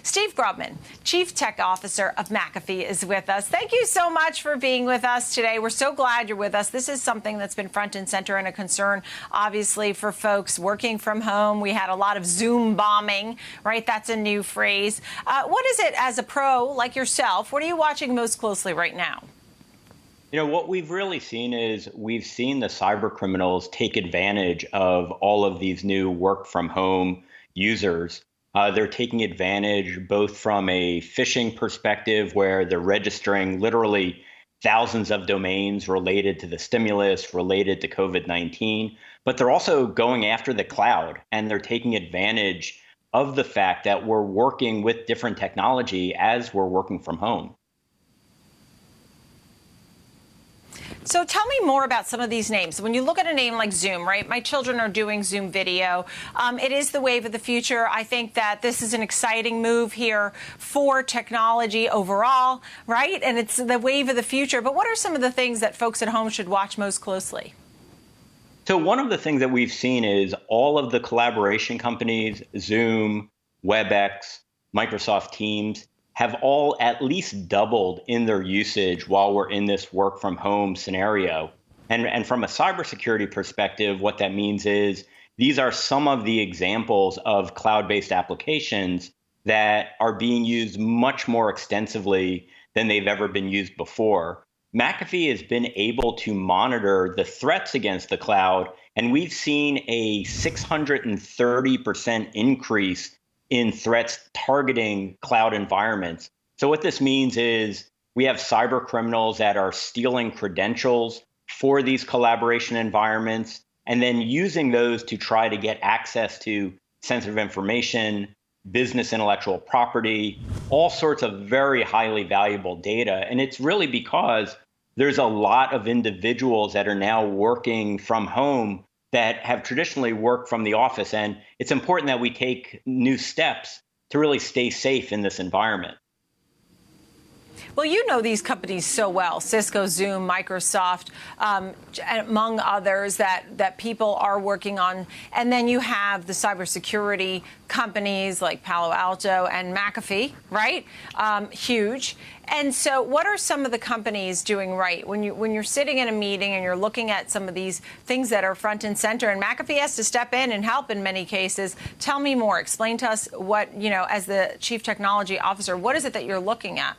Steve Grobman, Chief Tech Officer of McAfee, is with us. Thank you so much for being with us today. We're so glad you're with us. This is something that's been front and center and a concern, obviously, for folks working from home. We had a lot of Zoom bombing, right? That's a new phrase. What is it, as a pro like yourself, what are you watching most closely right now? What we've really seen is we've seen the cyber criminals take advantage of all of these new work from home users. They're taking advantage both from a phishing perspective, where they're registering literally thousands of domains related to the stimulus, related to COVID-19, but they're also going after the cloud, and they're taking advantage of the fact that we're working with different technology as we're working from home. So tell me more about some of these names. When you look at a name like Zoom, right? My children are doing Zoom video. It is the wave of the future. I think that this is an exciting move here for technology overall, right? And it's the wave of the future. But what are some of the things that folks at home should watch most closely? So one of the things that we've seen is all of the collaboration companies, Zoom, WebEx, Microsoft Teams, have all at least doubled in their usage while we're in this work from home scenario. And from a cybersecurity perspective, what that means is these are some of the examples of cloud-based applications that are being used much more extensively than they've ever been used before. McAfee has been able to monitor the threats against the cloud, and we've seen a 630% increase in threats targeting cloud environments. So what this means is we have cyber criminals that are stealing credentials for these collaboration environments and then using those to try to get access to sensitive information, business intellectual property, all sorts of very highly valuable data. And it's really because there's a lot of individuals that are now working from home that have traditionally worked from the office. And it's important that we take new steps to really stay safe in this environment. Well, you know these companies so well, Cisco, Zoom, Microsoft, among others that people are working on. And then you have the cybersecurity companies like Palo Alto and McAfee, right? Huge. And so what are some of the companies doing right? When you're sitting in a meeting and you're looking at some of these things that are front and center, and McAfee has to step in and help in many cases, tell me more. Explain to us what, as the Chief Technology Officer, what is it that you're looking at?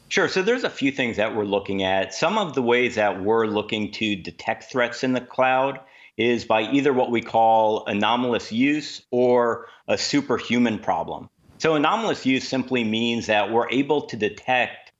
Sure. So there's a few things that we're looking at. Some of the ways that we're looking to detect threats in the cloud is by either what we call anomalous use or a superhuman problem. So anomalous use simply means that we're able to detect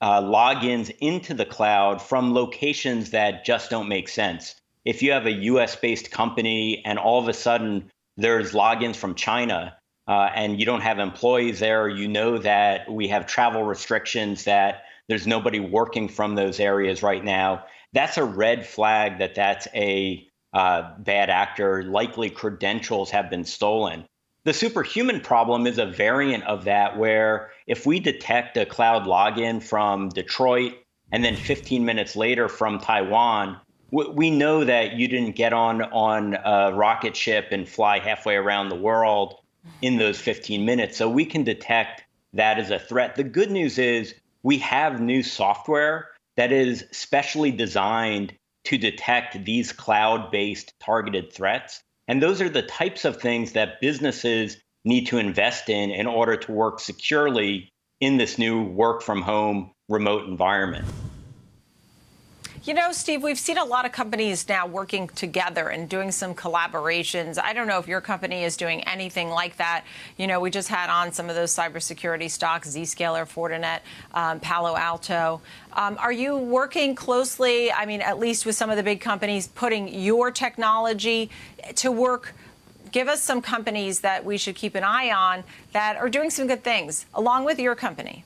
logins into the cloud from locations that just don't make sense. If you have a US-based company and all of a sudden there's logins from China, and you don't have employees there, you know that we have travel restrictions, that there's nobody working from those areas right now, that's a red flag that that's a bad actor. Likely credentials have been stolen. The superhuman problem is a variant of that, where if we detect a cloud login from Detroit and then 15 minutes later from Taiwan, we know that you didn't get on a rocket ship and fly halfway around the world in those 15 minutes. So we can detect that as a threat. The good news is we have new software that is specially designed to detect these cloud-based targeted threats. And those are the types of things that businesses need to invest in order to work securely in this new work from home remote environment. Steve, we've seen a lot of companies now working together and doing some collaborations. I don't know if your company is doing anything like that. We just had on some of those cybersecurity stocks, Zscaler, Fortinet, Palo Alto. Are you working closely, at least with some of the big companies, putting your technology to work? Give us some companies that we should keep an eye on that are doing some good things along with your company.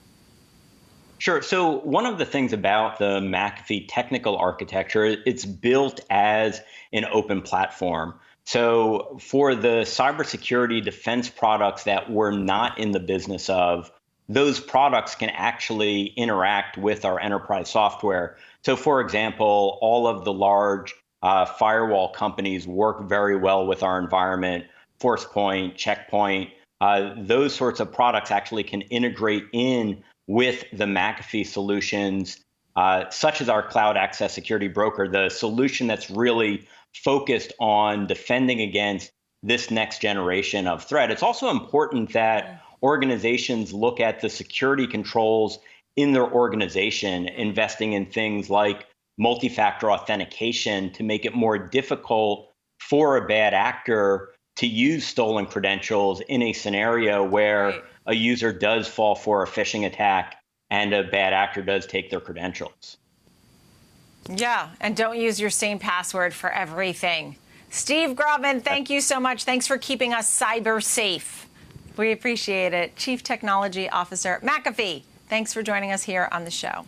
Sure. So one of the things about the McAfee technical architecture, it's built as an open platform. So for the cybersecurity defense products that we're not in the business of, those products can actually interact with our enterprise software. So for example, all of the large firewall companies work very well with our environment. Forcepoint, Checkpoint, those sorts of products actually can integrate in with the McAfee solutions, such as our cloud access security broker, the solution that's really focused on defending against this next generation of threat. It's also important that organizations look at the security controls in their organization, investing in things like multi-factor authentication to make it more difficult for a bad actor to use stolen credentials in a scenario where a user does fall for a phishing attack and a bad actor does take their credentials. Yeah, and don't use your same password for everything. Steve Grobman, thank you so much. Thanks for keeping us cyber safe. We appreciate it. Chief Technology Officer, McAfee, thanks for joining us here on the show.